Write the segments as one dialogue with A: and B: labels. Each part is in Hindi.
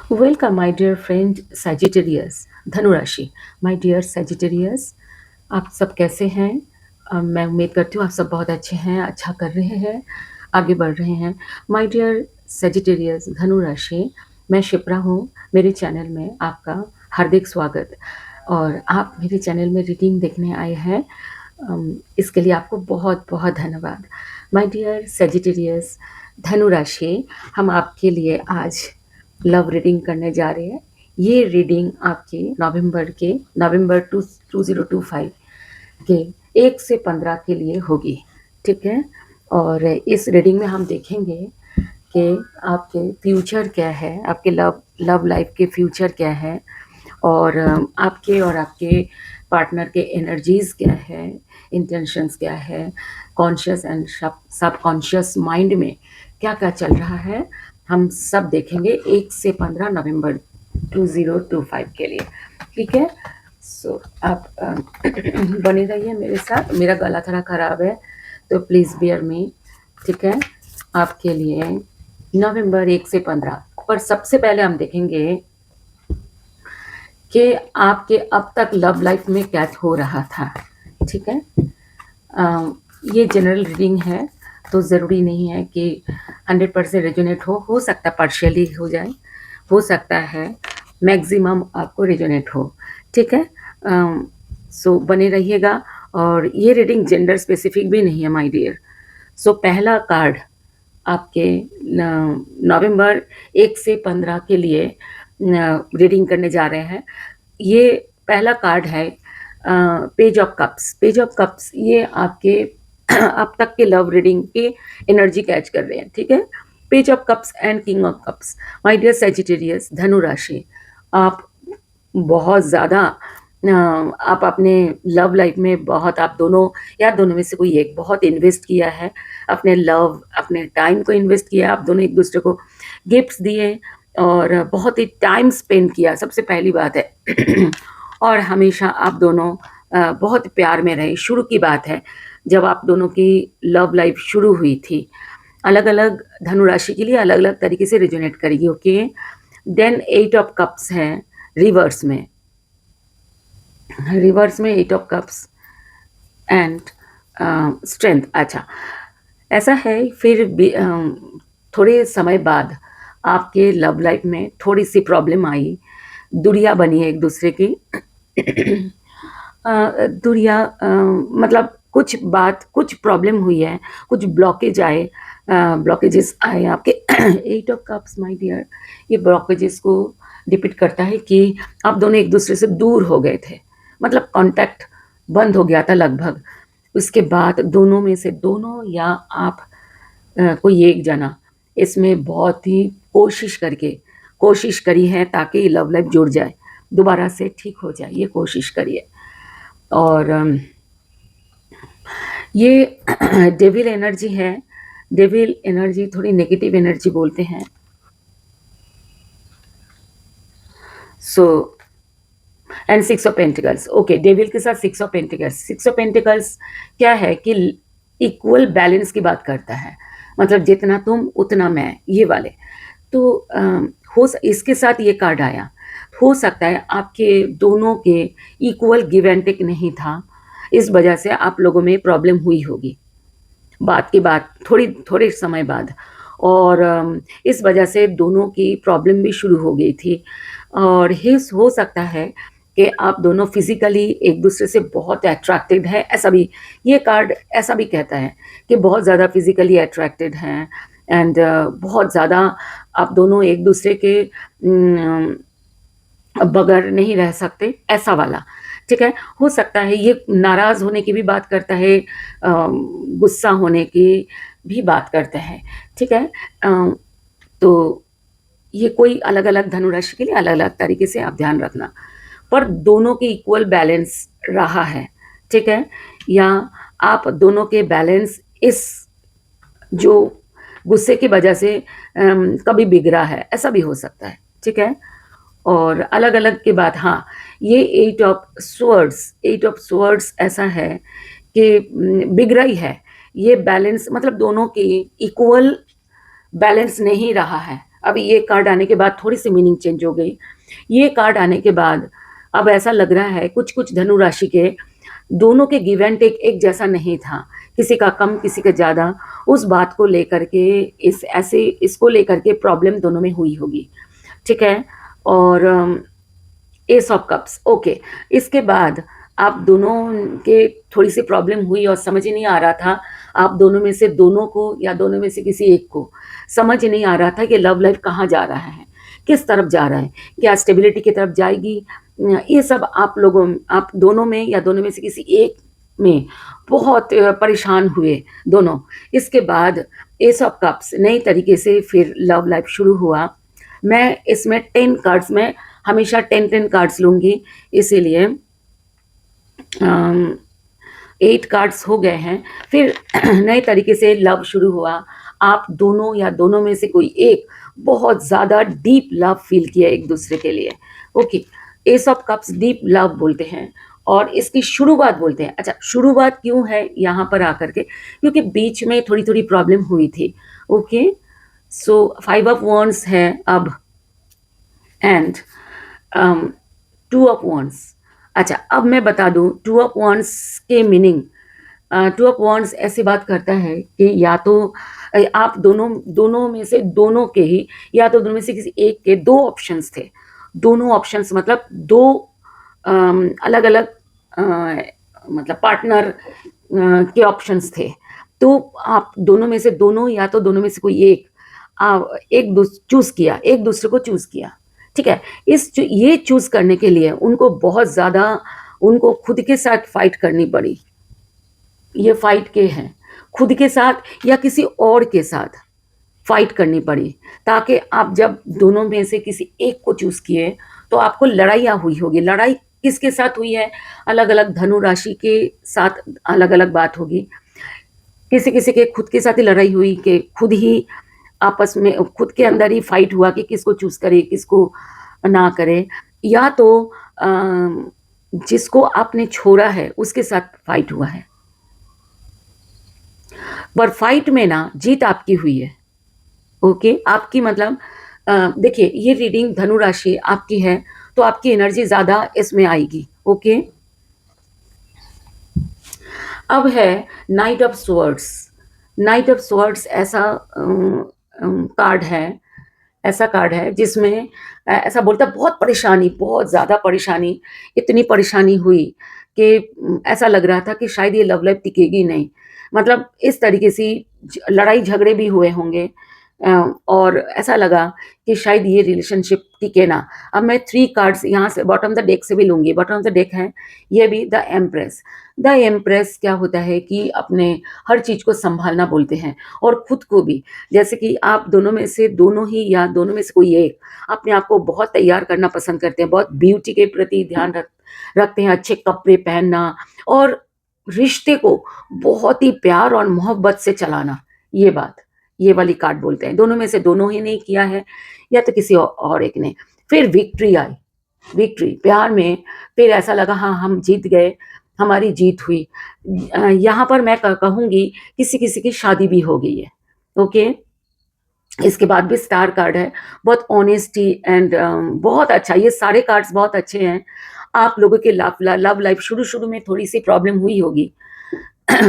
A: Welcome my dear friend Sagittarius धनु राशि। माय डियर सैजिटेरियस, आप सब कैसे हैं? मैं उम्मीद करती हूँ आप सब बहुत अच्छे हैं, अच्छा कर रहे हैं, आगे बढ़ रहे हैं। माय डियर सैजिटेरियस धनु राशि, मैं शिप्रा हूँ। मेरे चैनल में आपका हार्दिक स्वागत। और आप मेरे चैनल में रीडिंग देखने आए हैं, इसके लिए आपको बहुत बहुत धन्यवाद। माय डियर सैजिटेरियस धनु राशि, हम आपके लिए आज लव रीडिंग करने जा रहे हैं। ये रीडिंग आपके नवंबर 2025 के 1 से 15 के लिए होगी, ठीक है। और इस रीडिंग में हम देखेंगे कि आपके फ्यूचर क्या है, आपके लव लाइफ के फ्यूचर क्या है, और आपके और आपके पार्टनर के एनर्जीज़ क्या है, इंटेंशंस क्या है, कॉन्शियस एंड सबकॉन्शियस माइंड में क्या क्या चल रहा है, हम सब देखेंगे 1 से 15 नवंबर 2025 के लिए, ठीक है। सो आप बने रहिए मेरे साथ। मेरा गला थोड़ा ख़राब है तो प्लीज़ बियर मी, ठीक है। आपके लिए नवंबर 1 से 15 पर सबसे पहले हम देखेंगे कि आपके अब तक लव लाइफ में क्या हो रहा था, ठीक है। ये जनरल रीडिंग है तो ज़रूरी नहीं है कि 100% रेजोनेट हो सकता है पार्शियली हो जाए, हो सकता है मैक्सिमम आपको रेजोनेट हो, ठीक है। सो बने रहिएगा। और ये रीडिंग जेंडर स्पेसिफिक भी नहीं है माय डियर। सो पहला कार्ड आपके नवंबर 1 से 15 के लिए रीडिंग करने जा रहे हैं। ये पहला कार्ड है page of cups. Page of cups ये आपके अब तक के लव रीडिंग की एनर्जी कैच कर रहे हैं, ठीक है। Page of cups and king of cups. My dear Sagittarius धनु राशि, आप बहुत ज़्यादा आप अपने लव लाइफ में बहुत, आप दोनों या दोनों में से कोई एक बहुत इन्वेस्ट किया है, अपने लव अपने टाइम को इन्वेस्ट किया, आप दोनों एक दूसरे को गिफ्ट्स दिए और बहुत ही टाइम स्पेंड किया, सबसे पहली बात है। और हमेशा आप दोनों बहुत प्यार में रहे। शुरू की बात है जब आप दोनों की लव लाइफ शुरू हुई थी। अलग अलग धनु राशि के लिए अलग अलग तरीके से रिजोनेट करेगी, ओके। देन 8 ऑफ कप्स है रिवर्स में, रिवर्स में 8 ऑफ कप्स एंड स्ट्रेंथ। अच्छा, ऐसा है फिर भी थोड़े समय बाद आपके लव लाइफ में थोड़ी सी प्रॉब्लम आई, दूरियां बनी है एक दूसरे की। दूरियां मतलब कुछ प्रॉब्लम हुई है, कुछ ब्लॉकेज आए, ब्लॉकेजेस आए आपके। 8 ऑफ कप्स माय डियर, ये ब्लॉकेजेस को डिपिक्ट करता है कि आप दोनों एक दूसरे से दूर हो गए थे, मतलब कांटेक्ट बंद हो गया था लगभग। उसके बाद दोनों में से दोनों या आप कोई एक जना इसमें बहुत ही कोशिश करी है ताकि लव लाइफ जुड़ जाए, दोबारा से ठीक हो जाए, ये कोशिश करिए। और ये डेविल एनर्जी है। डेविल एनर्जी थोड़ी नेगेटिव एनर्जी बोलते हैं। So and 6 of pentacles, okay. Devil के साथ 6 ऑफ पेंटिकल्स, 6 ऑफ पेंटिकल्स क्या है कि इक्वल बैलेंस की बात करता है, मतलब जितना तुम उतना मैं, ये वाले। तो इसके साथ ये कार्ड आया, हो सकता है आपके दोनों के इक्वल गिव एंड टेक नहीं था, इस वजह से आप लोगों में प्रॉब्लम हुई होगी बात की बात थोड़े समय बाद। और इस वजह से दोनों की प्रॉब्लम भी शुरू हो गई थी। और हिस हो सकता है कि आप दोनों फिजिकली एक दूसरे से बहुत अट्रैक्टेड है, ऐसा भी ये कार्ड ऐसा भी कहता है कि बहुत ज़्यादा फिजिकली अट्रैक्टेड हैं। एंड बहुत ज़्यादा आप दोनों एक दूसरे के बगैर नहीं रह सकते, ऐसा वाला, ठीक है। हो सकता है ये नाराज़ होने की भी बात करता है, गुस्सा होने की भी बात करता है, ठीक है। तो ये कोई अलग अलग धनुराशि के लिए अलग अलग तरीके से आप ध्यान रखना, पर दोनों के इक्वल बैलेंस रहा है, ठीक है। या आप दोनों के बैलेंस इस जो गुस्से की वजह से कभी बिगड़ा है, ऐसा भी हो सकता है, ठीक है। और अलग अलग के बाद हाँ, ये 8 ऑफ स्वर्ड्स ऐसा है कि बिगड़ा ही है। ये बैलेंस मतलब दोनों की इक्वल बैलेंस नहीं रहा है अब ये कार्ड आने के बाद थोड़ी सी मीनिंग चेंज हो गई। ये कार्ड आने के बाद अब ऐसा लग रहा है कुछ कुछ धनु राशि के दोनों के गिव एंड टेक एक जैसा नहीं था, किसी का कम किसी का ज़्यादा। उस बात को लेकर के इसको लेकर के प्रॉब्लम दोनों में हुई होगी, ठीक है। और एस ऑफ कप्स, ओके। इसके बाद आप दोनों के थोड़ी सी प्रॉब्लम हुई और समझ ही नहीं आ रहा था, आप दोनों में से दोनों को या दोनों में से किसी एक को समझ नहीं आ रहा था कि लव लाइफ कहाँ जा रहा है, किस तरफ जा रहा है, क्या स्टेबिलिटी की तरफ जाएगी। ये सब आप दोनों में या दोनों में से किसी एक में बहुत परेशान हुए दोनों। इसके बाद एस ऑफ कप्स नई तरीके से फिर लव लाइफ शुरू हुआ। मैं इसमें 10 कार्ड्स में हमेशा 10 कार्ड्स लूँगी, इसीलिए 8 कार्ड्स हो गए हैं। फिर नए तरीके से लव शुरू हुआ। आप दोनों या दोनों में से कोई एक बहुत ज़्यादा डीप लव फील किया एक दूसरे के लिए, okay. S of cups deep love बोलते हैं और इसकी शुरुआत बोलते हैं। अच्छा, शुरुआत क्यों है यहाँ पर आकर के, क्योंकि बीच में थोड़ी थोड़ी प्रॉब्लम हुई थी, ओके। सो 5 ऑफ वॉन्ड्स है अब एंड 2 ऑफ वॉन्ड्स। अच्छा, अब मैं बता दूं 2 ऑफ वॉन्ड्स के मीनिंग। 2 ऑफ वॉन्ड्स ऐसी बात करता है कि या तो आप दोनों में से दोनों के ही, या तो दोनों में से किसी एक के दो ऑप्शंस थे। दोनों ऑप्शंस मतलब दो अलग अलग मतलब पार्टनर के ऑप्शंस थे। तो आप दोनों में से दोनों या तो दोनों में से कोई एक चूज किया, एक दूसरे को चूज किया, ठीक है। ये चूज करने के लिए उनको बहुत ज़्यादा उनको खुद के साथ फाइट करनी पड़ी। ये फाइट के हैं, खुद के साथ या किसी और के साथ फाइट करनी पड़ी, ताकि आप जब दोनों में से किसी एक को चूज किए तो आपको लड़ाइयाँ हुई होगी। लड़ाई किसके साथ हुई है, अलग अलग धनु राशि के साथ अलग अलग बात होगी। किसी किसी के खुद के साथ ही लड़ाई हुई कि खुद ही आपस में खुद के अंदर ही फाइट हुआ कि किसको चूज करे किसको ना करे, या तो जिसको आपने छोड़ा है उसके साथ फाइट हुआ है। पर फाइट में ना जीत आपकी हुई है, ओके। आपकी मतलब देखिए, ये रीडिंग धनु राशि आपकी है तो आपकी एनर्जी ज़्यादा इसमें आएगी, ओके। अब है night of swords. Night of swords ऐसा कार्ड है जिसमें ऐसा बोलता है बहुत परेशानी, बहुत ज़्यादा परेशानी, इतनी परेशानी हुई कि ऐसा लग रहा था कि शायद ये लव लाइफ टिकेगी नहीं। मतलब इस तरीके से लड़ाई झगड़े भी हुए होंगे और ऐसा लगा कि शायद ये रिलेशनशिप टिके ना। अब मैं 3 कार्ड्स यहाँ से बॉटम द डेक से भी लूँगी। बॉटम ऑफ द डेक है ये भी द एम्प्रेस। द एम्प्रेस क्या होता है कि अपने हर चीज़ को संभालना बोलते हैं और खुद को भी। जैसे कि आप दोनों में से दोनों ही या दोनों में से कोई एक अपने आप को बहुत तैयार करना पसंद करते हैं, बहुत ब्यूटी के प्रति ध्यान रखते हैं, अच्छे कपड़े पहनना और रिश्ते को बहुत ही प्यार और मोहब्बत से चलाना। ये वाली कार्ड बोलते हैं। दोनों में से दोनों ही नहीं किया है या तो किसी और एक ने। फिर विक्ट्री आई, विक्ट्री प्यार में। फिर ऐसा लगा हाँ हम जीत गए, हमारी जीत हुई। यहाँ पर मैं कहूँगी किसी किसी की शादी भी हो गई है, ओके। इसके बाद भी स्टार कार्ड है, बहुत ऑनेस्टी एंड बहुत अच्छा। ये सारे कार्ड्स बहुत अच्छे हैं। आप लोगों के लव लाइफ शुरू में थोड़ी सी प्रॉब्लम हुई होगी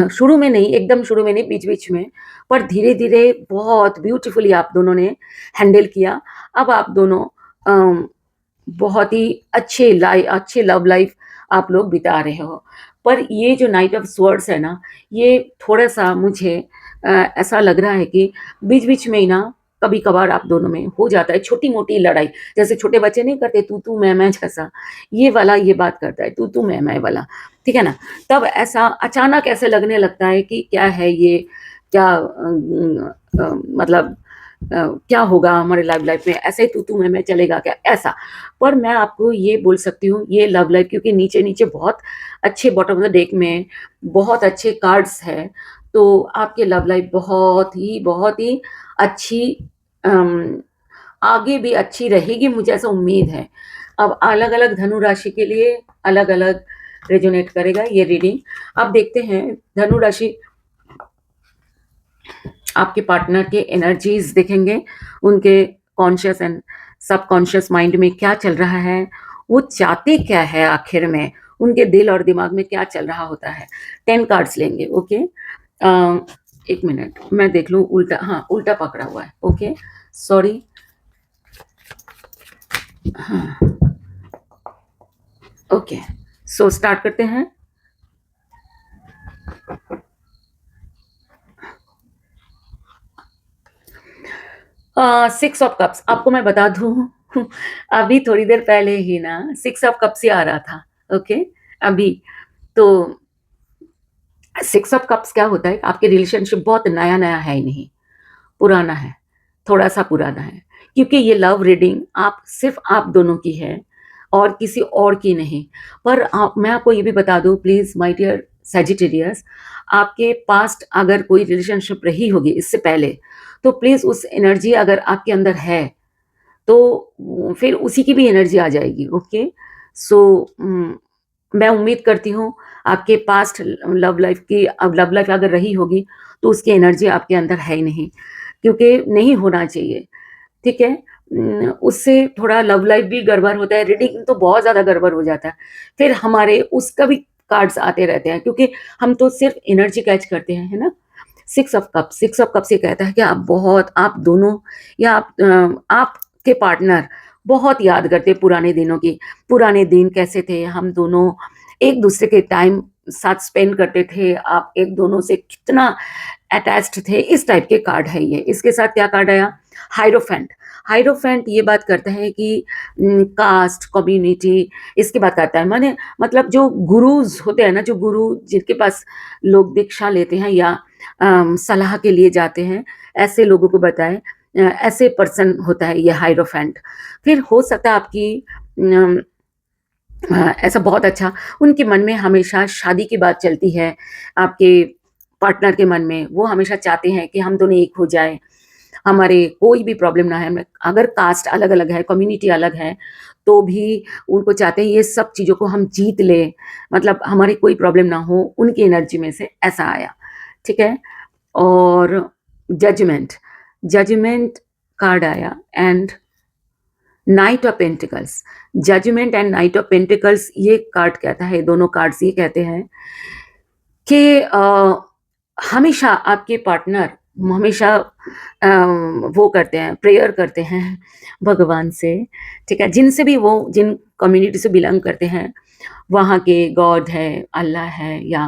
A: शुरू में नहीं, एकदम शुरू में नहीं, बीच बीच में, पर धीरे धीरे बहुत ब्यूटीफुली आप दोनों ने हैंडल किया। अब आप दोनों बहुत ही अच्छे लव लाइफ आप लोग बिता रहे हो। पर ये जो नाइट ऑफ स्वॉर्ड्स है ना, ये थोड़ा सा मुझे ऐसा लग रहा है कि बीच बीच में ही ना कभी कभार आप दोनों में हो जाता है छोटी मोटी लड़ाई। जैसे छोटे बच्चे नहीं करते तू मैं जैसा, ये वाला ये बात करता है तू मैं वाला, ठीक है ना। तब ऐसा अचानक ऐसे लगने लगता है कि क्या है ये, क्या मतलब क्या होगा हमारे लव लाइफ में, ऐसे ही तू मैं चलेगा क्या, ऐसा। पर मैं आपको ये बोल सकती हूँ ये लव लाइफ, क्योंकि नीचे नीचे बहुत अच्छे बॉटम ऑफ द डेक में बहुत अच्छे कार्ड्स है, तो आपके लव लाइफ बहुत ही अच्छी आगे भी अच्छी रहेगी, मुझे ऐसा उम्मीद है। अब अलग अलग धनु राशि के लिए अलग अलग रेजोनेट करेगा ये रीडिंग। अब देखते हैं धनु राशि आपके पार्टनर के एनर्जीज देखेंगे, उनके कॉन्शियस एंड सबकॉन्शियस माइंड में क्या चल रहा है, वो चाहते क्या है आखिर में, उनके दिल और दिमाग में क्या चल रहा होता है। 10 कार्ड्स लेंगे, ओके। एक मिनट मैं देख लूँ, उल्टा, हाँ उल्टा पकड़ा हुआ है, ओके सॉरी। हाँ ओके, सो स्टार्ट करते हैं। सिक्स ऑफ कप्स, आपको मैं बता दूं अभी थोड़ी देर पहले ही ना सिक्स ऑफ कप्स ही आ रहा था, ओके। अभी तो सिक्स ऑफ कप्स क्या होता है, आपके रिलेशनशिप बहुत नया नया है ही नहीं, पुराना है, थोड़ा सा पुराना है, क्योंकि ये लव रीडिंग आप सिर्फ आप दोनों की है और किसी और की नहीं। पर मैं आपको ये भी बता दूं, प्लीज माय डियर सैजिटेरियस, आपके पास्ट अगर कोई रिलेशनशिप रही होगी इससे पहले, तो प्लीज उस एनर्जी अगर आपके अंदर है तो फिर उसी की भी एनर्जी आ जाएगी, ओके। सो मैं उम्मीद करती हूँ आपके पास्ट लव लाइफ की, अब लव लाइफ अगर रही होगी तो उसकी एनर्जी आपके अंदर है ही नहीं, क्योंकि नहीं होना चाहिए, ठीक है। उससे थोड़ा लव लाइफ भी गड़बड़ होता है, रीडिंग तो बहुत ज़्यादा गड़बड़ हो जाता है, फिर हमारे उसका भी कार्ड्स आते रहते हैं, क्योंकि हम तो सिर्फ एनर्जी कैच करते हैं, है ना। सिक्स ऑफ कप से कहता है कि आप बहुत, आप दोनों या आपके पार्टनर बहुत याद करते पुराने दिनों की, पुराने दिन कैसे थे, हम दोनों एक दूसरे के टाइम साथ स्पेंड करते थे, आप एक दोनों से कितना अटैच्ड थे, इस टाइप के कार्ड है ये। इसके साथ क्या कार्ड आया, हाइरोफेंट। हाइरोफेंट ये बात करता है कि कास्ट कम्युनिटी, इसकी बात करता है, माने मतलब जो गुरुज होते हैं ना, जो गुरु जिनके पास लोग दीक्षा लेते हैं या सलाह के लिए जाते हैं, ऐसे लोगों को बताएं, ऐसे पर्सन होता है ये हाइरोफेंट। फिर हो सकता है आपकी ऐसा बहुत अच्छा, उनके मन में हमेशा शादी की बात चलती है, आपके पार्टनर के मन में वो हमेशा चाहते हैं कि हम दोनों एक हो जाए, हमारे कोई भी प्रॉब्लम ना है। अगर कास्ट अलग अलग है, कम्युनिटी अलग है, तो भी उनको चाहते हैं ये सब चीज़ों को हम जीत ले, मतलब हमारी कोई प्रॉब्लम ना हो, उनकी एनर्जी में से ऐसा आया, ठीक है। और जजमेंट, जजमेंट कार्ड आया and knight of pentacles. Judgement and knight of pentacles ये कार्ड कहता है, दोनों कार्ड्स ये कहते हैं कि हमेशा आपके पार्टनर हमेशा वो करते हैं, प्रेयर करते हैं भगवान से, ठीक है, जिनसे भी वो, जिन कम्युनिटी से बिलोंग करते हैं, वहाँ के गॉड है, अल्लाह है, या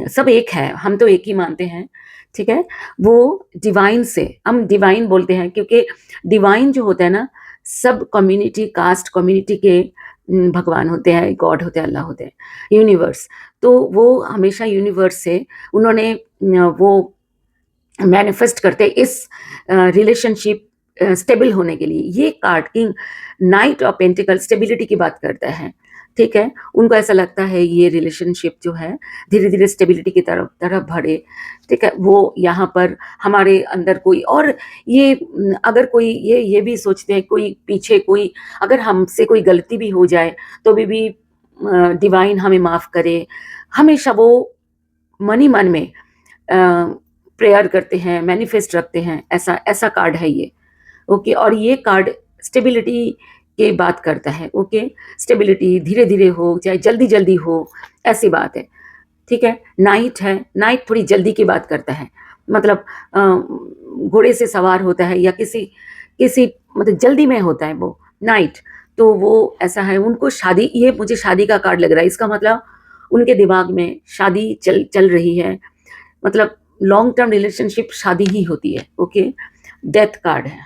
A: सब एक है, हम तो एक ही मानते हैं, ठीक है। वो डिवाइन से, हम डिवाइन बोलते हैं क्योंकि डिवाइन जो होता है ना, सब कम्युनिटी, कास्ट कम्युनिटी के भगवान होते हैं, गॉड होते हैं, अल्लाह होते हैं, यूनिवर्स। तो वो हमेशा यूनिवर्स से उन्होंने वो मैनिफेस्ट करते इस रिलेशनशिप स्टेबल होने के लिए। ये card king night of pentacle stability की बात करता है, ठीक है। उनको ऐसा लगता है ये रिलेशनशिप जो है धीरे धीरे स्टेबिलिटी की तरफ तरफ बढ़े, ठीक है। वो यहाँ पर हमारे अंदर कोई और ये अगर कोई ये भी सोचते हैं, कोई पीछे कोई अगर हमसे कोई गलती भी हो जाए तो भी डिवाइन हमें माफ़ करे, हमेशा वो मन ही मन में प्रेयर करते हैं, मैनिफेस्ट रखते हैं, ऐसा ऐसा कार्ड है ये, ओके। और ये कार्ड स्टेबिलिटी की बात करता है, ओके। स्टेबिलिटी धीरे धीरे हो चाहे जल्दी जल्दी हो, ऐसी बात है, ठीक है। नाइट है, नाइट थोड़ी जल्दी की बात करता है, मतलब घोड़े से सवार होता है या किसी किसी मतलब जल्दी में होता है वो नाइट, तो वो ऐसा है। उनको शादी, ये मुझे शादी का कार्ड लग रहा है, इसका मतलब उनके दिमाग में शादी चल चल रही है, मतलब लॉन्ग टर्म रिलेशनशिप शादी ही होती है, ओके। डेथ कार्ड है,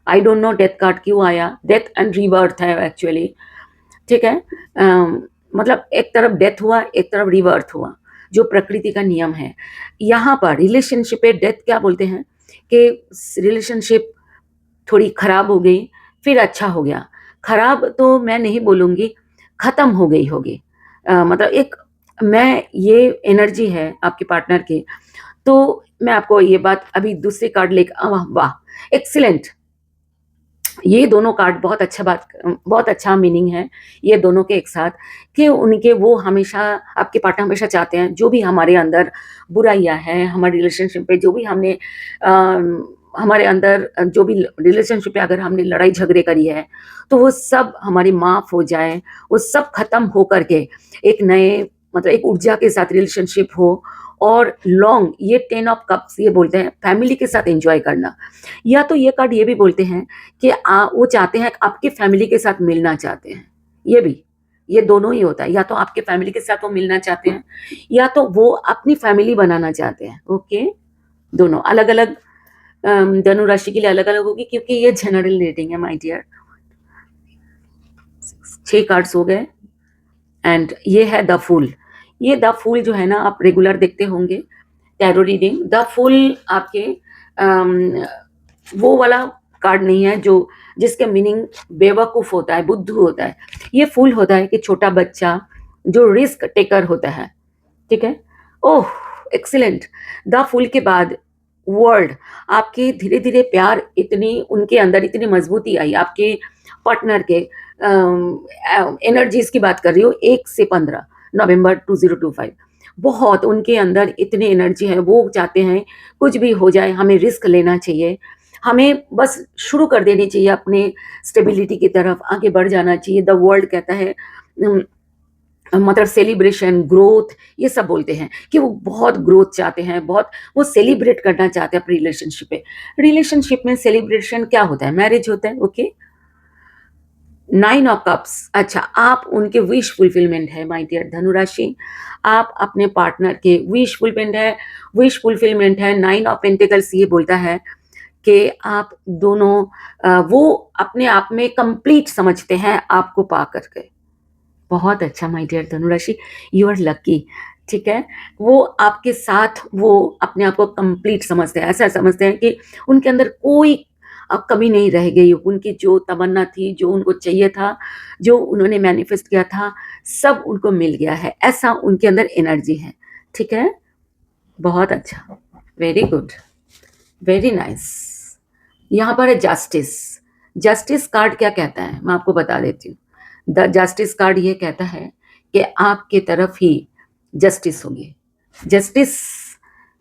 A: I don't know death card क्यों आया, डेथ एंड रीबर्थ है एक्चुअली, ठीक है। मतलब एक तरफ डेथ हुआ, एक तरफ रीबर्थ हुआ, जो प्रकृति का नियम है। यहाँ पर रिलेशनशिप पे डेथ क्या बोलते हैं कि रिलेशनशिप थोड़ी खराब हो गई, फिर अच्छा हो गया। खराब तो मैं नहीं बोलूँगी, ख़त्म हो गई होगी, मतलब एक, मैं ये एनर्जी है आपके पार्टनर की। तो मैं आपको ये बात अभी दूसरी कार्ड लेकर, वाह वाह, एक्सीलेंट, ये दोनों कार्ड बहुत अच्छा बात, बहुत अच्छा मीनिंग है ये दोनों के एक साथ, कि उनके वो हमेशा, आपके पार्टनर हमेशा चाहते हैं जो भी हमारे अंदर बुराइयां हैं, हमारे रिलेशनशिप पे जो भी हमने हमारे अंदर जो भी रिलेशनशिप में अगर हमने लड़ाई झगड़े करी है, तो वो सब हमारी माफ़ हो जाए, वो सब खत्म हो करके एक नए मतलब एक ऊर्जा के साथ रिलेशनशिप हो और लॉन्ग ये 10 ऑफ कप्स ये बोलते हैं फैमिली के साथ एन्जॉय करना। या तो ये कार्ड ये भी बोलते हैं कि वो चाहते हैं आपके फैमिली के साथ मिलना चाहते हैं, ये भी, ये दोनों ही होता है, या तो आपके फैमिली के साथ वो मिलना चाहते हैं, या तो वो अपनी फैमिली बनाना चाहते हैं, ओके? दोनों अलग-अलग धनु राशि के लिए अलग-अलग होगी क्योंकि ये जनरल रीडिंग है माय डियर। 6 कार्ड्स हो गए एंड ये है द फूल। ये द फूल जो है ना आप रेगुलर देखते होंगे टैरो रीडिंग। द फूल आपके अम, वो वाला कार्ड नहीं है जो जिसके मीनिंग बेवकूफ होता है, बुद्धू होता है। ये फूल होता है कि छोटा बच्चा जो रिस्क टेकर होता है, ठीक है? ओह! एक्सीलेंट। द फूल के बाद वर्ल्ड आपके धीरे-धीरे प्यार इतनी उनके अंदर इतनी मजबूती आई आपके पार्टनर के एनर्जीज़ की बात कर रही हूँ 1 से 15 नवंबर 2025 बहुत उनके अंदर इतनी एनर्जी है, वो चाहते हैं कुछ भी हो जाए हमें रिस्क लेना चाहिए, हमें बस शुरू कर देनी चाहिए अपने स्टेबिलिटी की तरफ आगे बढ़ जाना चाहिए। द वर्ल्ड कहता है उम, मतलब सेलिब्रेशन, ग्रोथ ये सब बोलते हैं कि वो बहुत ग्रोथ चाहते हैं, बहुत वो सेलिब्रेट करना चाहते हैं अपनी रिलेशनशिप पे। रिलेशनशिप में सेलिब्रेशन क्या होता है? मैरिज होता है, ओके? 9 ऑफ कप्स अच्छा आप उनके विश फुलफिलमेंट है माय डियर धनु राशि। आप अपने पार्टनर के विश फुलफिलमेंट है। 9 ऑफ पेंटिकल्स ये बोलता है कि आप दोनों वो अपने आप में कंप्लीट समझते हैं आपको पा करके। बहुत अच्छा माय डियर धनुराशि, यू आर लकी, ठीक है? वो आपके साथ वो अपने आप को कंप्लीट समझते हैं, ऐसा समझते हैं कि उनके अंदर कोई कमी नहीं रह गई, उनकी जो तमन्ना थी, जो उनको चाहिए था, जो उन्होंने मैनिफेस्ट किया था, सब उनको मिल गया है, ऐसा उनके अंदर एनर्जी है, ठीक है? बहुत अच्छा, वेरी गुड, वेरी नाइस। यहाँ पर है जस्टिस। जस्टिस कार्ड क्या कहता है मैं आपको बता देती हूँ। द जस्टिस कार्ड ये कहता है कि आपके तरफ ही जस्टिस होगी। जस्टिस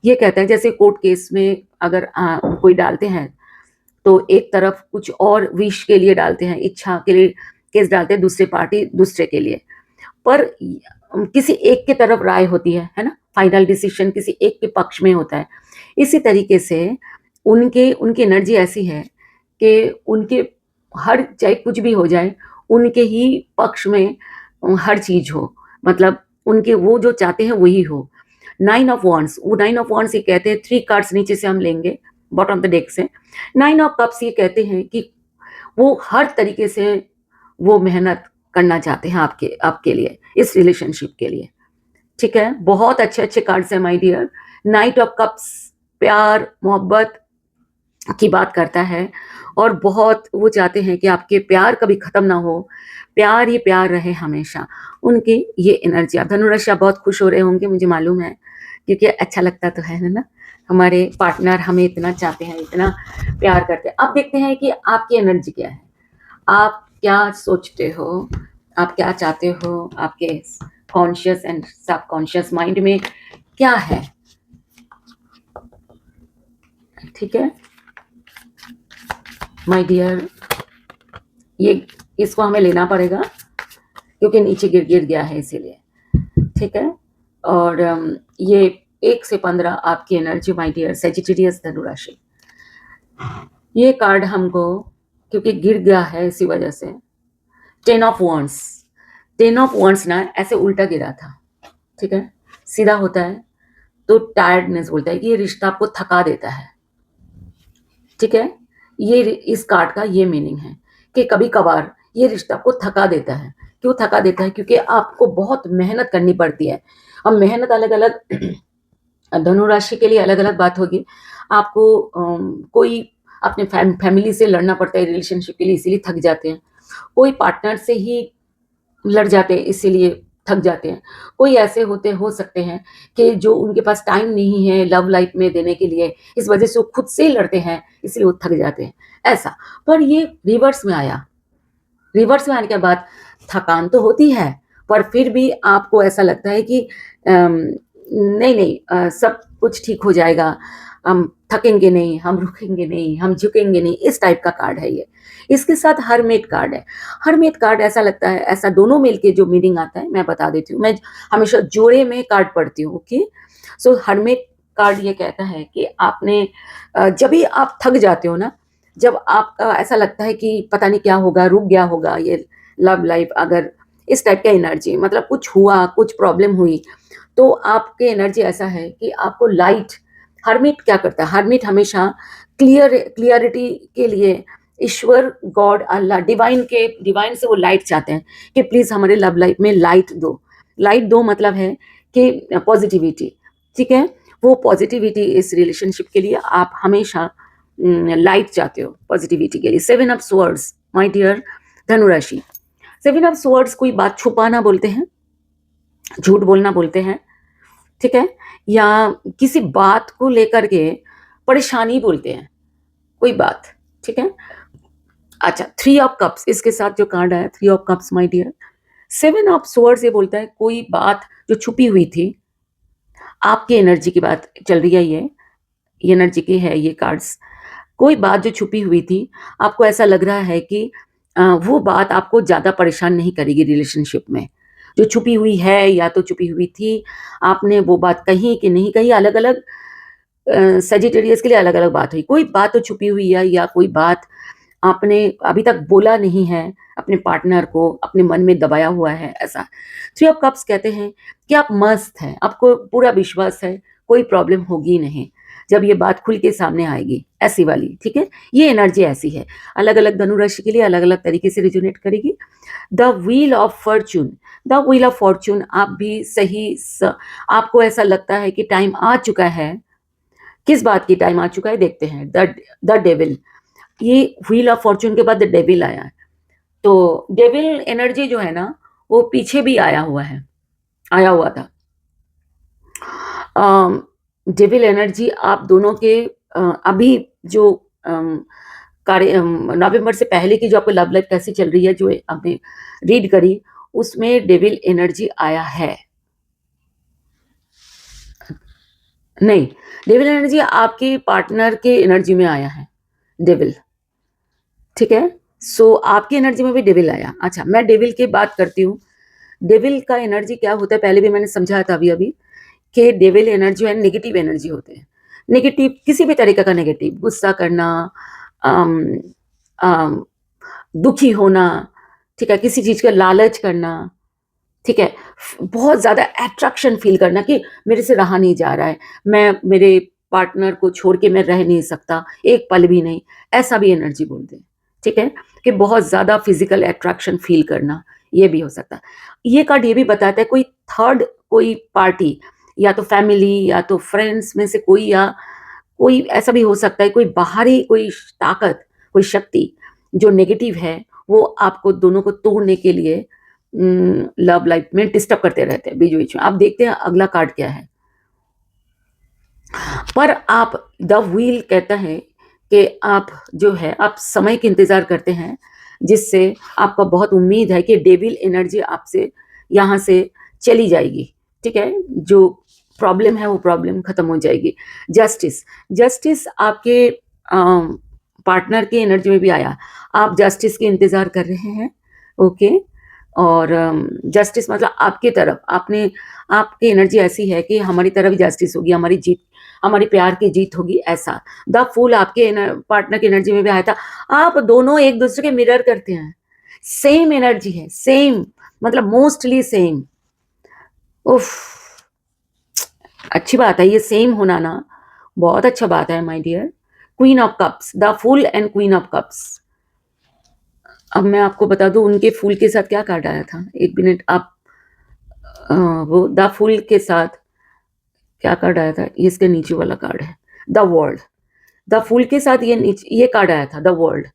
A: ये कहता है जैसे कोर्ट केस में अगर कोई डालते हैं तो एक तरफ कुछ और विश के लिए डालते हैं, इच्छा के लिए केस डालते हैं, दूसरी पार्टी दूसरे के लिए, पर किसी एक की तरफ राय होती है ना? फाइनल डिसीजन किसी एक के पक्ष में होता है। इसी तरीके से उनके उनकी एनर्जी ऐसी है कि उनके हर चाहे कुछ भी हो जाए, उनके ही पक्ष में हर चीज़ हो। मतलब उनके वो जो चाहते हैं वही हो। 9 ऑफ वांड्स वो 9 ऑफ वांड्स ये कहते हैं 3 कार्ड्स नीचे से हम लेंगे, बॉटम ऑफ द डेक से। 9 ऑफ कप्स ये कहते हैं कि वो हर तरीके से वो मेहनत करना चाहते हैं आपके आपके लिए, इस रिलेशनशिप के लिए, ठीक है? बहुत अच्छे-अच्छे कार्ड्स हैं my dear. Knight of cups प्यार, मोहब्बत की बात करता है और बहुत वो चाहते हैं कि आपके प्यार कभी ख़त्म ना हो, प्यार ही प्यार रहे हमेशा। उनकी ये एनर्जी आप धनुराशि आप बहुत खुश हो रहे होंगे मुझे मालूम है, क्योंकि अच्छा लगता तो है ना? हमारे पार्टनर हमें इतना चाहते हैं, इतना प्यार करते हैं। अब देखते हैं कि आपकी एनर्जी क्या है? आप क्या सोचते हो? आप क्या चाहते हो? आपके कॉन्शियस एंड सबकॉन्शियस माइंड में क्या है? ठीक है? माय डियर ये इसको हमें लेना पड़ेगा क्योंकि नीचे गिर गया है इसीलिए, ठीक है? और ये 1 से 15 आपकी एनर्जी माय डियर सैजिटेरियस धनु राशि। ये कार्ड हमको क्योंकि गिर गया है इसी वजह से 10 ऑफ वांड्स 10 ऑफ वांड्स ना ऐसे उल्टा गिरा था, ठीक है? सीधा होता है तो टायर्डनेस बोलता है कि ये रिश्ता आपको थका देता है, ठीक है? ये इस कार्ड का ये मीनिंग है कि कभी-कभार ये रिश्ता आपको थका देता है। क्यों थका देता है? क्योंकि आपको बहुत मेहनत करनी पड़ती है। अब मेहनत अलग-अलग धनु राशि के लिए अलग-अलग बात होगी। आपको कोई अपने फैमिली से लड़ना पड़ता है रिलेशनशिप के लिए इसीलिए थक जाते हैं। कोई पार्टनर से ही लड़ जाते हैं इसीलिए थक जाते हैं। कोई ऐसे हो सकते हैं कि जो उनके पास टाइम नहीं है लव लाइफ में देने के लिए, इस वजह से वो खुद से ही लड़ते हैं, इसलिए वो थक जाते हैं, ऐसा। पर ये रिवर्स में आया, रिवर्स में आने के बाद थकान तो होती है, पर फिर भी आपको ऐसा लगता है कि नहीं, सब कुछ ठीक हो जाएगा। थकेंगे नहीं, हम रुकेंगे नहीं, हम झुकेंगे नहीं, इस टाइप का कार्ड है ये। इसके साथ हरमेट कार्ड है। हरमेट कार्ड ऐसा लगता है, ऐसा दोनों मिलके जो मीनिंग आता है मैं बता देती हूँ। मैं हमेशा जोड़े में कार्ड पढ़ती हूँ, ओके। सो हरमेट कार्ड ये कहता है कि आपने जब भी आप थक जाते हो ना, जब आपका ऐसा लगता है कि पता नहीं क्या होगा, रुक गया होगा ये लव लाइफ, अगर इस टाइप का एनर्जी मतलब कुछ हुआ, कुछ प्रॉब्लम हुई, तो आपके एनर्जी ऐसा है कि आपको लाइट, हरमिट क्या करता है, हरमिट हमेशा क्लियरिटी के लिए ईश्वर, गॉड, अल्लाह, डिवाइन से वो लाइट चाहते हैं कि प्लीज हमारे लव लाइफ में लाइट दो। लाइट दो मतलब है कि पॉजिटिविटी, ठीक है। वो पॉजिटिविटी इस रिलेशनशिप के लिए आप हमेशा लाइट चाहते हो, पॉजिटिविटी के लिए। Seven of swords my dear धनुराशि। सेवन ऑफ स्वर्ड्स कोई बात छुपाना बोलते हैं, झूठ बोलना बोलते हैं, ठीक है, या किसी बात को लेकर के परेशानी बोलते हैं, कोई बात, ठीक है। अच्छा, थ्री ऑफ कप्स इसके साथ जो कार्ड आया, three of cups my dear. Seven of swords ये बोलता है कोई बात जो छुपी हुई थी, आपकी एनर्जी की बात चल रही है, ये एनर्जी की है ये कार्ड्स। कोई बात जो छुपी हुई थी, आपको ऐसा लग रहा है कि वो बात आपको ज़्यादा परेशान नहीं करेगी रिलेशनशिप में। जो छुपी हुई है या तो छुपी हुई थी, आपने वो बात कही कि नहीं कही, अलग-अलग सजिटेरियस के लिए अलग-अलग बात हुई। कोई बात तो छुपी हुई है या कोई बात आपने अभी तक बोला नहीं है अपने पार्टनर को, अपने मन में दबाया हुआ है ऐसा। थ्री ऑफ कप्स कहते हैं कि आप मस्त हैं, आपको पूरा विश्वास है, कोई प्रॉब्लम होगी नहीं जब ये बात खुल के सामने आएगी, ऐसी वाली, ठीक है। ये एनर्जी ऐसी है, अलग-अलग धनुराशि के लिए अलग-अलग तरीके से रिजोनेट करेगी। The wheel of Fortune, the wheel of Fortune आप भी सही आपको ऐसा लगता है कि टाइम आ चुका है। किस बात की टाइम आ चुका है देखते हैं। द डेविल, ये व्हील ऑफ फॉर्च्यून के बाद द डेविल आया है। तो डेविल एनर्जी जो है ना, वो पीछे भी आया हुआ था। डेविल एनर्जी आप दोनों के अभी जो नवंबर से पहले की जो आपको लव लाइफ कैसी चल रही है, जो आपने रीड करी, उसमें डेविल एनर्जी आया है। नहीं, डेविल एनर्जी आपके पार्टनर के एनर्जी में आया है डेविल, ठीक है। सो आपकी एनर्जी में भी डेविल आया। अच्छा, मैं डेविल की बात करती हूँ। डेविल का एनर्जी क्या होता है, पहले भी मैंने समझाया था अभी कि डेविल एनर्जी है, नेगेटिव एनर्जी होते हैं। नेगेटिव किसी भी तरीके का नेगेटिव, गुस्सा करना, अम, अम, दुखी होना, ठीक है, किसी चीज़ का लालच करना, ठीक है, बहुत ज़्यादा अट्रैक्शन फील करना कि मेरे से रहा नहीं जा रहा है, मैं मेरे पार्टनर को छोड़ के मैं रह नहीं सकता, एक पल भी नहीं, ऐसा भी एनर्जी बोलते हैं, ठीक है, कि बहुत ज़्यादा फिजिकल अट्रैक्शन फील करना, ये भी हो सकता है। ये कार्ड ये भी बताता है कोई थर्ड, कोई पार्टी या तो फैमिली या तो फ्रेंड्स में से कोई, या कोई ऐसा भी हो सकता है कोई बाहरी कोई ताकत, कोई शक्ति जो नेगेटिव है, वो आपको दोनों को तोड़ने के लिए लव लाइफ में डिस्टर्ब करते रहते हैं बीच-बीच में। आप देखते हैं अगला कार्ड क्या है। पर आप, द व्हील कहता है कि आप जो है आप समय के इंतज़ार करते हैं, जिससे आपको बहुत उम्मीद है कि डेविल एनर्जी आपसे यहाँ से चली जाएगी, ठीक है? जो प्रॉब्लम है वो प्रॉब्लम खत्म हो जाएगी। जस्टिस, जस्टिस आपके पार्टनर की एनर्जी में भी आया। आप जस्टिस के इंतज़ार कर रहे हैं, ओके? और जस्टिस मतलब आपकी तरफ, आपने, आपकी एनर्जी ऐसी है कि हमारी तरफ जस्टिस होगी, हमारी जीत, हमारी प्यार की जीत होगी, ऐसा। द फूल आपके पार्टनर की एनर्जी में भी आया था। आप दोनों एक दूसरे के मिरर करते हैं, सेम एनर्जी है, सेम मतलब मोस्टली सेम। उफ, अच्छी बात है ये सेम होना ना, बहुत अच्छा बात है my dear. Queen of cups, the fool and queen of cups. अब मैं आपको बता दूं उनके फूल के साथ क्या कार्ड आया था, एक मिनट आप, वो द फूल के साथ क्या कार्ड आया था, ये इसके नीचे वाला कार्ड है, द वर्ल्ड। द फूल के साथ ये कार्ड आया था, द वर्ल्ड।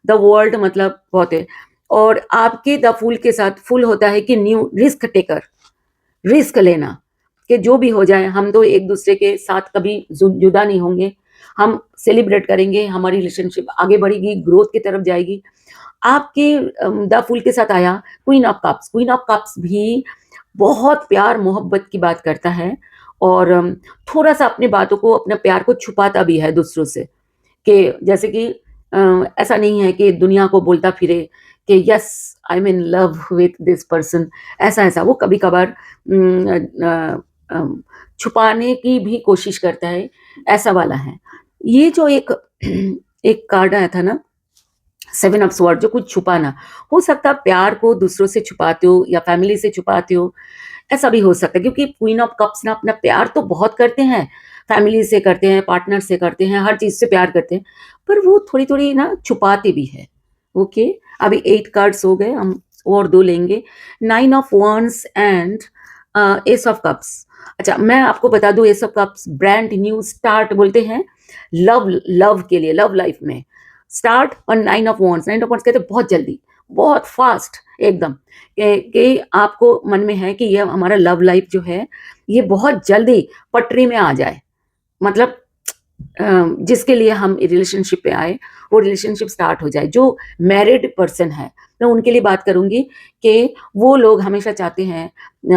A: द वर्ल्ड मतलब बहुत है, और आपके द फूल के साथ फुल होता है कि न्यू रिस्क टेकर, रिस्क लेना, कि जो भी हो जाए हम तो एक दूसरे के साथ कभी जुदा नहीं होंगे, हम सेलिब्रेट करेंगे, हमारी रिलेशनशिप आगे बढ़ेगी, ग्रोथ की तरफ जाएगी। आपके द फूल के साथ आया queen of cups. Queen of cups भी बहुत प्यार मोहब्बत की बात करता है, और थोड़ा-सा अपनी बातों को, अपने प्यार को छुपाता भी है दूसरों से, कि जैसे कि ऐसा नहीं है कि दुनिया को बोलता फिरे कि yes I am in love with this person, ऐसा-ऐसा वो कभी-कभार छुपाने की भी कोशिश करता है, ऐसा वाला है। ये जो एक एक कार्ड आया था ना, सेवन ऑफ स्वॉर्ड, जो कुछ छुपाना, हो सकता है प्यार को दूसरों से छुपाते हो या फैमिली से छुपाते हो, ऐसा भी हो सकता है क्योंकि क्वीन ऑफ कप्स ना अपना प्यार तो बहुत करते हैं, फैमिली से करते हैं, पार्टनर से करते हैं, हर चीज़ से प्यार करते हैं, पर वो थोड़ी-थोड़ी ना छुपाते भी हैं। ओके, अभी 8 कार्ड्स हो गए, हम और 2 लेंगे। 9 of wands and S of cups. अच्छा, मैं आपको बता दूँ, S of cups brand new start बोलते हैं लव लव के लिए, लव लाइफ में। स्टार्ट और 9 ऑफ वांड्स कहते हैं बहुत जल्दी, बहुत फास्ट एकदम, कि आपको मन में है कि ये हमारा लव लाइफ जो है, ये बहुत जल्दी पटरी में आ जाए। मतलब जिसके लिए हम रिलेशनशिप पे आए, वो रिलेशनशिप स्टार्ट हो जाए। जो मैरिड पर्सन है, मैं उनके लिए बात करूँगी कि वो लोग हमेशा चाहते हैं,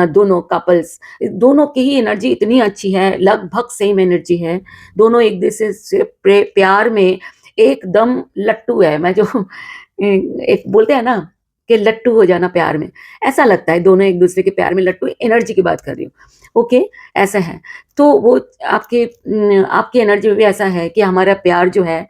A: दोनों कपल्स, दोनों की ही एनर्जी इतनी अच्छी है, लगभग सेम एनर्जी है, दोनों एक दूसरे से प्यार में एकदम लट्टू है। मैं जो एक बोलते हैं ना कि लट्टू हो जाना प्यार में, ऐसा लगता है दोनों एक दूसरे के प्यार में लट्टू, एनर्जी की बात कर रही हूँ। ओके, ऐसा है। तो वो आपकी एनर्जी में भी ऐसा है कि हमारा प्यार जो है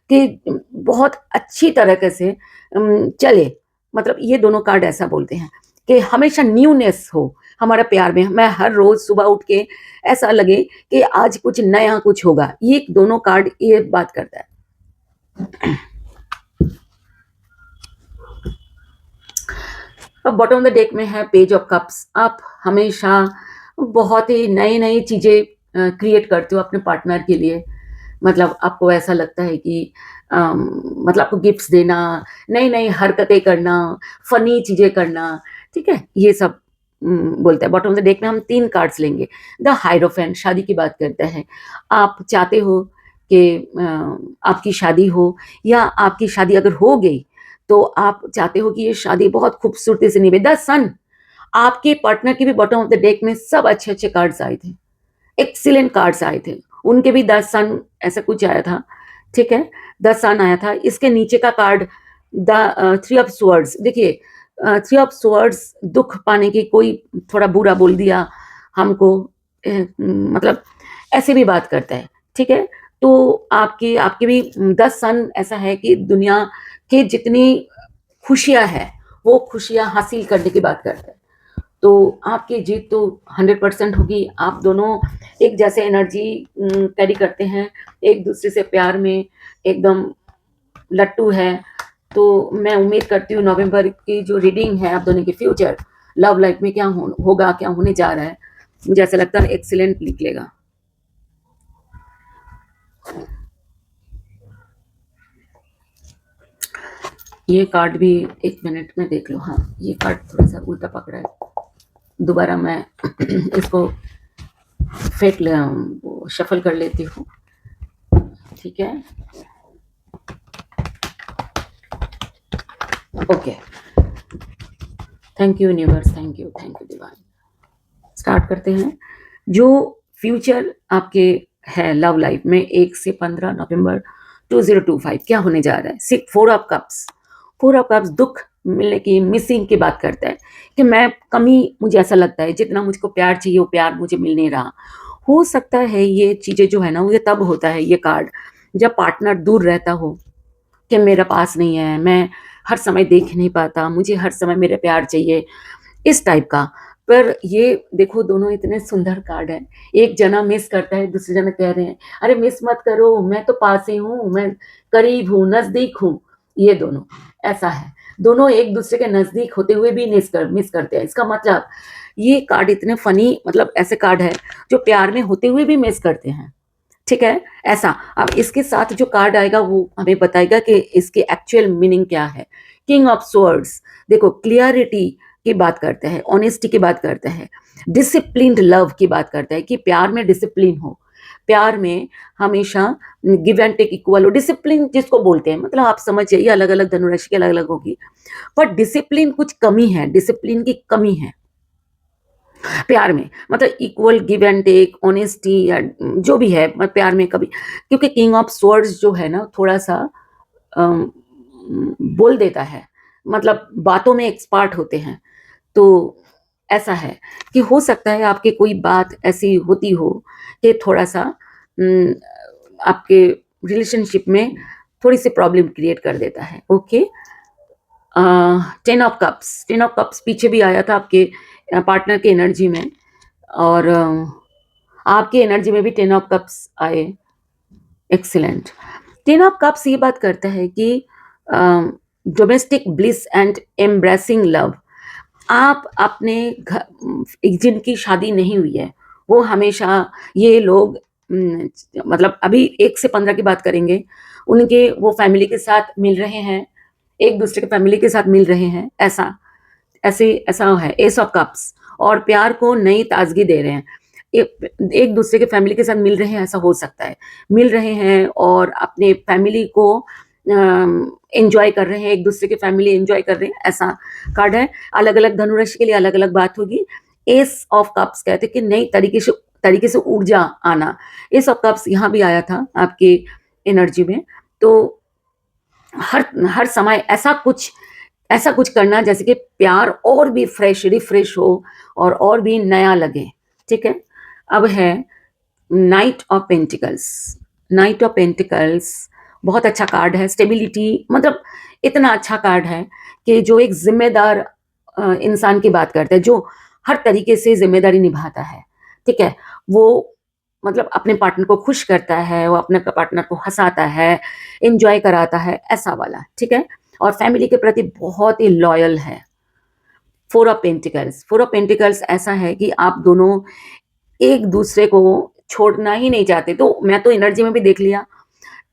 A: कि बहुत अच्छी तरीके से चले। मतलब ये दोनों कार्ड ऐसा बोलते हैं कि हमेशा न्यूनेस हो हमारा प्यार में। मैं हर रोज़ सुबह उठ के ऐसा लगे कि आज कुछ नया कुछ होगा। ये दोनों कार्ड ये बात करता है। अब बॉटम ऑफ द डेक में है पेज ऑफ कप्स। आप हमेशा बहुत ही नई-नई चीज़ें क्रिएट करते हो अपने पार्टनर के लिए। मतलब आपको ऐसा लगता है कि मतलब आपको गिफ्ट्स देना, नई-नई हरकतें करना, फ़नी चीज़ें करना, ठीक है? ये सब बोलता है। बॉटम ऑफ द डेक में हम 3 कार्ड्स लेंगे। द हायरोफेंट शादी की बात करता है। आप चाहते हो कि आपकी शादी हो, या आपकी शादी अगर हो गई, तो आप चाहते हो कि ये शादी बहुत खूबसूरती से निभे। द सन, आपके पार्टनर के भी बॉटम ऑफ द डेक में सब अच्छे-अच्छे कार्ड्स आए थे। एक्सीलेंट कार्ड्स आए थे। उनके भी द सन ऐसा कुछ आया था, ठीक है? द सन आया था। इसके नीचे का card the three of swords. देखिए थ्री ऑफ स्वॉर्ड्स, दुःख पाने की, कोई थोड़ा बुरा बोल दिया हमको, मतलब ऐसे भी बात करता है, ठीक है? तो आपकी आपकी भी द सन ऐसा है कि दुनिया की जितनी खुशियाँ हैं, वो खुशियाँ हासिल करने की बात करता है। तो आपकी जीत तो 100% होगी। आप दोनों एक जैसे एनर्जी कैरी करते हैं, एक दूसरे से प्यार में एकदम लट्टू हैं। तो मैं उम्मीद करती हूँ नवंबर की जो रीडिंग है आप दोनों की फ्यूचर लव लाइफ में क्या होगा, क्या होने जा रहा है, मुझे ऐसा लगता है एक्सीलेंट निकलेगा। ये कार्ड भी 1 मिनट में देख लो। हाँ, ये कार्ड थोड़ा-सा उल्टा पकड़ा है। दोबारा मैं इसको वो शफ़ल कर लेती हूँ, ठीक है? Okay, thank you universe, thank you divine. Start करते हैं। जो फ्यूचर आपके है लव लाइफ में 1 से 15 नवंबर 2025 क्या होने जा रहा है? सिर्फ 4 ऑफ कप्स। 4 ऑफ कप्स दुःख मिलने की, मिसिंग की बात करता है कि मैं कमी, मुझे ऐसा लगता है जितना मुझको प्यार चाहिए वो प्यार मुझे मिल नहीं रहा। हो सकता है ये चीज़ें जो है ना, वो ये तब होता है ये कार्ड, जब पार्टनर दूर रहता हो, कि मेरा पास नहीं है, मैं हर समय देख नहीं पाता, मुझे हर समय मेरा प्यार चाहिए, इस टाइप का। पर ये देखो दोनों इतने सुंदर कार्ड हैं। एक जना मिस करता है, दूसरे जना कह रहे हैं, "अरे मिस मत करो, मैं तो पास ही हूँ, मैं करीब हूँ, नज़दीक हूँ।" ये दोनों, ऐसा है। दोनों एक-दूसरे के नज़दीक होते हुए भी मिस करते हैं। इसका मतलब ये कार्ड इतने फ़नी, मतलब ऐसे कार्ड हैं, जो प्यार में होते हुए भी मिस करते हैं। ठीक है? ऐसा। अब इसके साथ जो कार्ड आएगा वो हमें बताएगा कि इसकी एक्चुअल मीनिंग क्या है। किंग ऑफ स्वॉर्ड्स, देखो क्लियरिटी की बात करता है, ऑनेस्टी की बात करता है, डिसिप्लिन्ड लव की बात करता है कि प्यार में डिसिप्लिन हो। प्यार में हमेशा गिव एंड टेक इक्वल हो। डिसिप्लिन जिसको बोलते हैं, मतलब आप समझ जाइए, अलग-अलग धनुराशि की अलग-अलग होगी। पर डिसिप्लिन कुछ कमी है, डिसिप्लिन की कमी है। प्यार में मतलब equal give and take, honesty या जो भी है प्यार में कभी, क्योंकि किंग ऑफ स्वर्ड्स जो है ना थोड़ा सा अम, बोल देता है, मतलब बातों में एक्सपर्ट होते हैं। तो ऐसा है कि हो सकता है आपकी कोई बात ऐसी होती हो कि थोड़ा सा आपके रिलेशनशिप में थोड़ी सी प्रॉब्लम क्रिएट कर देता है। Okay, 10 of cups, 10 of cups पीछे भी आया था आपके पार्टनर के एनर्जी में, और आपके एनर्जी में भी 10 ऑफ कप्स आए। एक्सीलेंट। 10 ऑफ कप्स ये बात करता है कि domestic bliss and embracing love. आप अपने घर जिनकी शादी नहीं हुई है वो हमेशा ये लोग मतलब अभी 1 से 15 की बात करेंगे, उनके वो फैमिली के साथ मिल रहे हैं, एक दूसरे के फैमिली के साथ मिल रहे हैं, ऐसा है एस ऑफ कप्स, और प्यार को नई ताजगी दे रहे हैं। एक दूसरे के फैमिली के साथ मिल रहे हैं, ऐसा हो सकता है, मिल रहे हैं और अपने फैमिली को एंजॉय कर रहे हैं, एक दूसरे की फैमिली एंजॉय कर रहे हैं, ऐसा कार्ड है। अलग अलग धनुराशि के लिए अलग अलग बात होगी। एस ऑफ कप्स कहते हैं कि नई तरीके से ऊर्जा आना। एस ऑफ कप्स यहाँ भी आया था आपके एनर्जी में। तो हर हर समय ऐसा कुछ करना जैसे कि प्यार और भी फ्रेश रिफ्रेश हो और भी नया लगे। ठीक है, अब है night of pentacles. Night of pentacles बहुत अच्छा कार्ड है, स्टेबिलिटी, मतलब इतना अच्छा कार्ड है कि जो एक जिम्मेदार इंसान की बात करता है, जो हर तरीके से जिम्मेदारी निभाता है। ठीक है, वो मतलब अपने पार्टनर को खुश करता है, वो अपने पार्टनर को हंसाता है, एंजॉय कराता है, ऐसा वाला। ठीक है, और फैमिली के प्रति बहुत ही लॉयल है। 4 ऑफ पेंटिकल्स, 4 ऑफ पेंटिकल्स ऐसा है कि आप दोनों एक दूसरे को छोड़ना ही नहीं चाहते। तो मैं तो एनर्जी में भी देख लिया,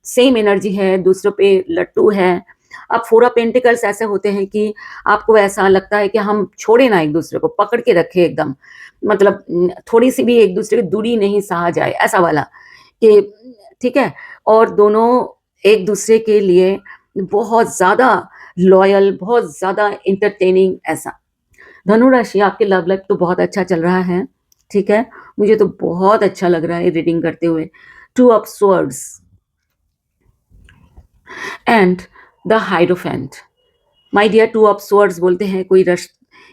A: सेम एनर्जी है, दूसरों पे लट्टू है। अब 4 ऑफ पेंटिकल्स ऐसे होते हैं कि आपको ऐसा लगता है कि हम छोड़े ना, एक दूसरे को पकड़ के रखे एकदम, मतलब थोड़ी सी भी एक दूसरे की दूरी नहीं सहा जाए, ऐसा वाला कि ठीक है, और दोनों एक दूसरे के लिए बहुत ज़्यादा लॉयल, बहुत ज़्यादा इंटरटेनिंग, ऐसा। धनु राशि, आपके लव लाइफ तो बहुत अच्छा चल रहा है। ठीक है, मुझे तो बहुत अच्छा लग रहा है रीडिंग करते हुए। 2 of swords and the hierophant. My dear, 2 of swords बोलते हैं कोई रश,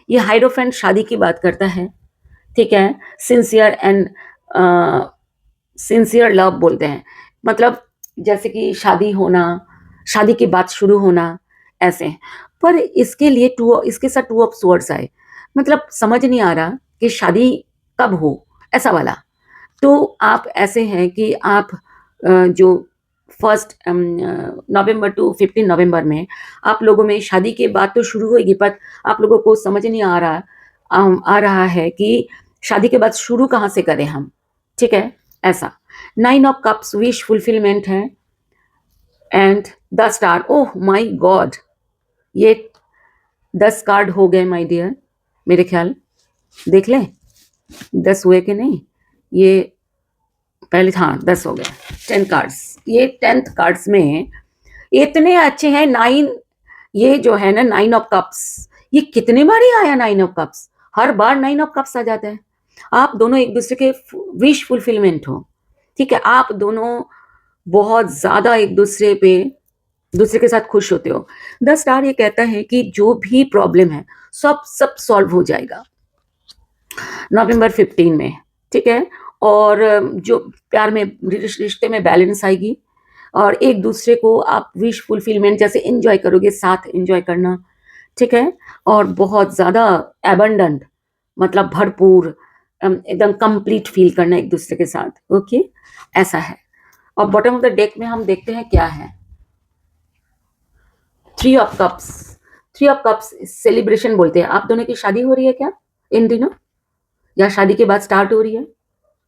A: ये हाइरोफेंट शादी की बात करता है। ठीक है, सिंसियर एंड सिंसियर लव बोलते हैं, मतलब जैसे कि शादी होना, शादी की बात शुरू होना, ऐसे। पर इसके साथ 2 ऑफ स्वर्ड्स आए, मतलब समझ नहीं आ रहा कि शादी कब हो, ऐसा वाला। तो आप ऐसे हैं कि आप जो 1 नवंबर टू 15 नवंबर में आप लोगों में शादी की बात तो शुरू होगी, पर आप लोगों को समझ नहीं आ रहा है कि शादी के बाद शुरू कहाँ से करें हम। ठीक है, ऐसा। 9 ऑफ कप्स विश फुलफिलमेंट है, and the star. Oh my God, ये 10 कार्ड हो गए माय डियर, मेरे ख्याल। देख लें 10 हुए कि नहीं, ये पहले, हाँ 10 हो गए। 10 कार्ड्स, ये 10th कार्ड्स में इतने अच्छे हैं। 9, ये जो है ना 9 ऑफ कप्स, ये कितने बार ही आया 9 ऑफ कप्स, हर बार 9 ऑफ कप्स आ जाता है। आप दोनों एक दूसरे के विश फुलफिलमेंट हो। ठीक है, आप दोनों बहुत ज्यादा एक दूसरे के साथ खुश होते हो। 10 स्टार ये कहता है कि जो भी प्रॉब्लम है सब सॉल्व हो जाएगा नवंबर 15 में। ठीक है, और जो प्यार में रिश्ते में बैलेंस आएगी, और एक दूसरे को आप विश फुलफिलमेंट जैसे एंजॉय करोगे, साथ एंजॉय करना। ठीक है, और बहुत ज़्यादा एबंडेंट, मतलब भरपूर, एकदम कंप्लीट फील करना एक दूसरे के साथ। ओके, ऐसा है। और बॉटम ऑफ द डेक में हम देखते हैं क्या है। 3 of cups, 3 of cups celebration बोलते हैं। आप दोनों की शादी हो रही है क्या इन दिनों, या शादी के बाद स्टार्ट हो रही है।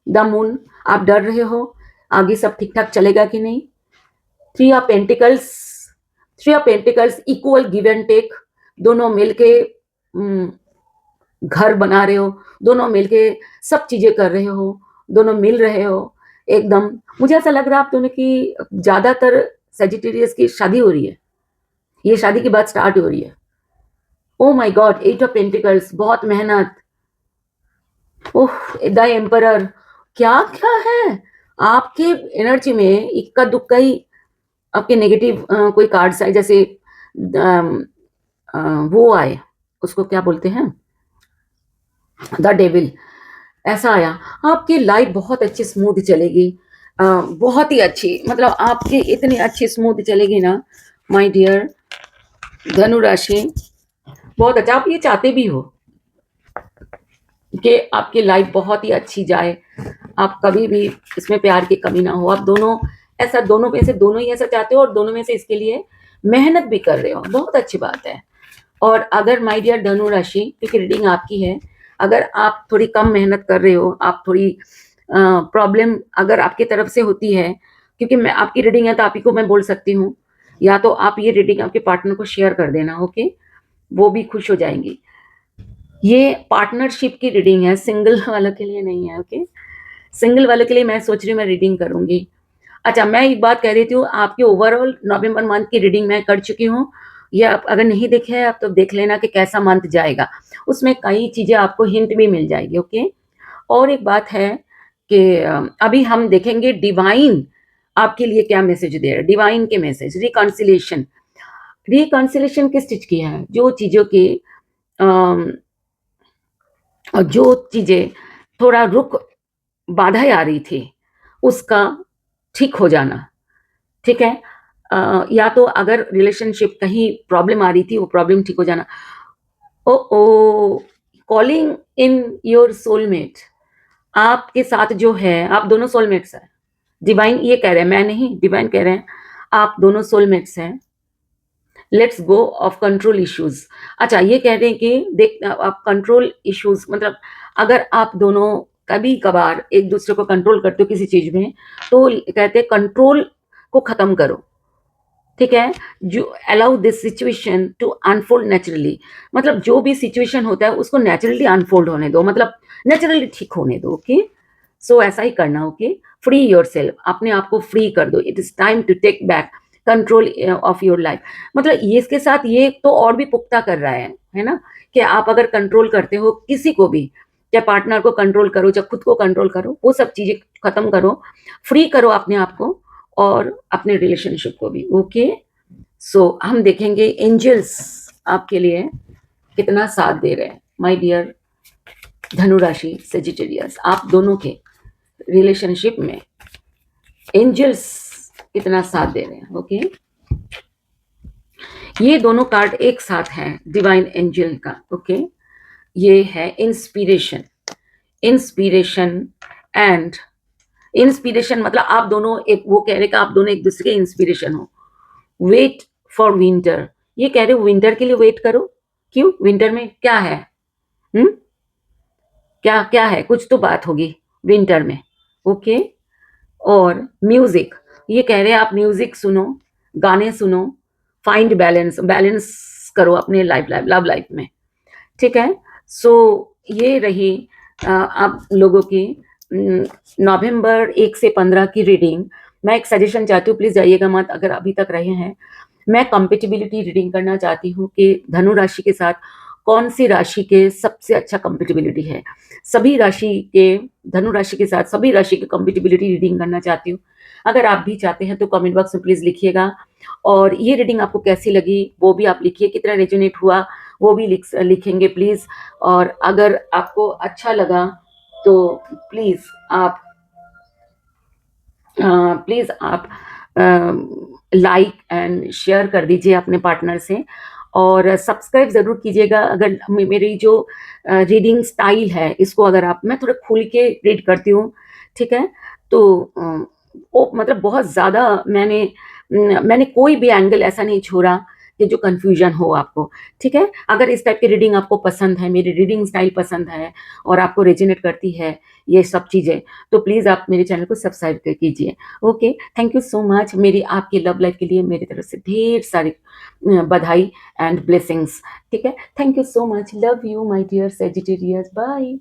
A: द मून, आप डर रहे हो आगे सब ठीक ठाक चलेगा कि नहीं। 3 of pentacles, 3 of pentacles equal give and take, दोनों मिलके घर बना रहे हो, दोनों मिलके सब चीजें कर रहे हो, दोनों मिल रहे हो एकदम। मुझे ऐसा लग रहा है आप दोनों की ज्यादातर सेजिटेरियस की शादी हो रही है, ये शादी की बात स्टार्ट हो रही है। Oh my God, 8 of pentacles, बहुत मेहनत, ओह! द एम्परर, क्या-क्या है? आपके एनर्जी में इक्का-दुक्का ही आपके नेगेटिव कोई कार्ड्स आए, जैसे अम, अ, वो आए, उसको क्या बोलते हैं? द डेविल, ऐसा आया। आपकी लाइफ बहुत अच्छी स्मूथ चलेगी, बहुत ही अच्छी, मतलब आपकी इतनी अच्छी स्मूथ चलेगी ना माय डियर धनु राशि, बहुत अच्छा। आप ये चाहते भी हो कि आपकी लाइफ बहुत ही अच्छी जाए, आप कभी भी इसमें प्यार की कमी ना हो, आप दोनों ऐसा, दोनों में से दोनों ही ऐसा चाहते हो और दोनों में से इसके लिए मेहनत भी कर रहे हो, बहुत अच्छी बात है। और अगर माय डियर धनु राशि, क्योंकि रीडिंग आपकी है, अगर आप थोड़ी कम मेहनत कर रहे हो, आप थोड़ी प्रॉब्लम अगर आपकी तरफ से होती है, क्योंकि मैं आपकी रीडिंग है तो आप ही को मैं बोल सकती हूँ, या तो आप ये रीडिंग आपके पार्टनर को शेयर कर देना, ओके, वो भी खुश हो जाएंगी। ये पार्टनरशिप की रीडिंग है, सिंगल वालों के लिए नहीं है, ओके। सिंगल वालों के लिए मैं सोच रही हूँ मैं रीडिंग करूंगी। अच्छा, मैं एक बात कह रही थी, आपकी ओवरऑल नवंबर मंथ की रीडिंग मैं कर चुकी हूँ। ये आप अगर नहीं देखे हैं आप तो देख लेना कि कैसा मंथ जाएगा। उसमें कई चीज़ें आपको हिंट भी मिल जाएगी, ओके। और एक बात है कि अभी हम देखेंगे डिवाइन आपके लिए क्या मैसेज दे रहा है। डिवाइन के मैसेज, रिकॉन्सिलेशन। रिकॉन्सिलेशन किस चीज़ की है? जो चीज़ों की अम, जो चीज़ें थोड़ा रुक बाधाएँ आ रही थी, उसका ठीक हो जाना, ठीक है? या तो अगर रिलेशनशिप कहीं प्रॉब्लम आ रही थी, वो प्रॉब्लम ठीक हो जाना। ओह! ओह! कॉलिंग इन योर सोलमेट, आपके साथ जो है, आप दोनों सोलमेट्स हैं। डिवाइन ये कह रहे हैं, मैं नहीं, डिवाइन कह रहे हैं, आप दोनों सोलमेट्स हैं। Let's go of control issues. अच्छा, ये कह रहे हैं कि देख, आप कंट्रोल इश्यूज़ मतलब अगर आप दोनों कभी-कभार एक-दूसरे को कंट्रोल करते हो किसी चीज़ में, तो कहते हैं कंट्रोल को खत्म करो। ठीक है? जो allow this situation to unfold naturally, मतलब जो भी सिचुएशन होता है उसको नेचुरली अनफोल्ड होने दो, मतलब नेचुरली ठीक होने दो, ओके। सो ऐसा ही करना, ओके। फ्री योरसेल्फ, अपने आप को फ्री कर दो। It is time to take back control of your life. मतलब ये इसके साथ ये तो और भी पुख्ता कर रहा है ना, कि आप अगर कंट्रोल करते हो किसी को भी, चाहे पार्टनर को कंट्रोल करो, चाहे खुद को कंट्रोल करो, वो सब चीजें खत्म करो, फ्री करो अपने आप को और अपने रिलेशनशिप को भी, ओके। सो हम देखेंगे एंजल्स आपके लिए कितना साथ दे रहे हैं, माय डियर धनु राशि सेजिटेरियस, आप दोनों के रिलेशनशिप में एंजल्स कितना साथ दे रहे हैं, ओके। ये दोनों कार्ड एक साथ हैं डिवाइन एंजल का, ओके। ये है इंस्पिरेशन, इंस्पिरेशन एंड इंस्पिरेशन, मतलब आप दोनों एक, वो कह रहे कि आप दोनों एक दूसरे के इंस्पिरेशन हो। वेट फॉर विंटर, ये कह रहे हो विंटर के लिए वेट करो। क्यों? विंटर में क्या है? हम्म, क्या क्या है? कुछ तो बात होगी विंटर में, ओके। और म्यूजिक, ये कह रहे हैं आप म्यूजिक सुनो, गाने सुनो, फाइंड बैलेंस, बैलेंस करो अपने लाइफ लाइफ लव लाइफ में, ठीक है। सो ये रही आप लोगों की नवंबर 1 से 15 की रीडिंग। मैं एक सजेशन चाहती हूँ, प्लीज जाइएगा मत अगर अभी तक रहे हैं। मैं कंपेटिबिलिटी रीडिंग करना चाहती हूँ कि धनु राशि के साथ कौन सी राशि के सबसे अच्छा कंपेटिबिलिटी है। सभी राशि के, धनु राशि के साथ सभी राशि की कंपेटिबिलिटी रीडिंग करना चाहती हूँ। अगर आप भी चाहते हैं तो कमेंट बॉक्स में प्लीज लिखिएगा। और ये रीडिंग आपको कैसी लगी वो भी आप लिखिए, कितना रेजोनेट हुआ वो भी लिखेंगे प्लीज। और अगर आपको अच्छा लगा तो प्लीज आप प्लीज आप लाइक एंड शेयर कर दीजिए अपने पार्टनर से, और सब्सक्राइब ज़रूर कीजिएगा। अगर मेरी जो रीडिंग स्टाइल है इसको अगर आप, मैं थोड़ा खुल के रीड करती हूँ, ठीक है। तो वो मतलब बहुत ज़्यादा मैंने कोई भी एंगल ऐसा नहीं छोड़ा कि जो कन्फ्यूजन हो आपको, ठीक है। अगर इस टाइप की रीडिंग आपको पसंद है, मेरी रीडिंग स्टाइल पसंद है और आपको रेजिनेट करती है ये सब चीज़ें, तो प्लीज़ आप मेरे चैनल को सब्सक्राइब कीजिए, okay. Thank you so much. मेरी आपकी लव लाइफ के लिए मेरी तरफ से ढेर सारी बधाई एंड ब्लेसिंग्स, ठीक है। Thank you so much, love you my dear Sagittarius, bye.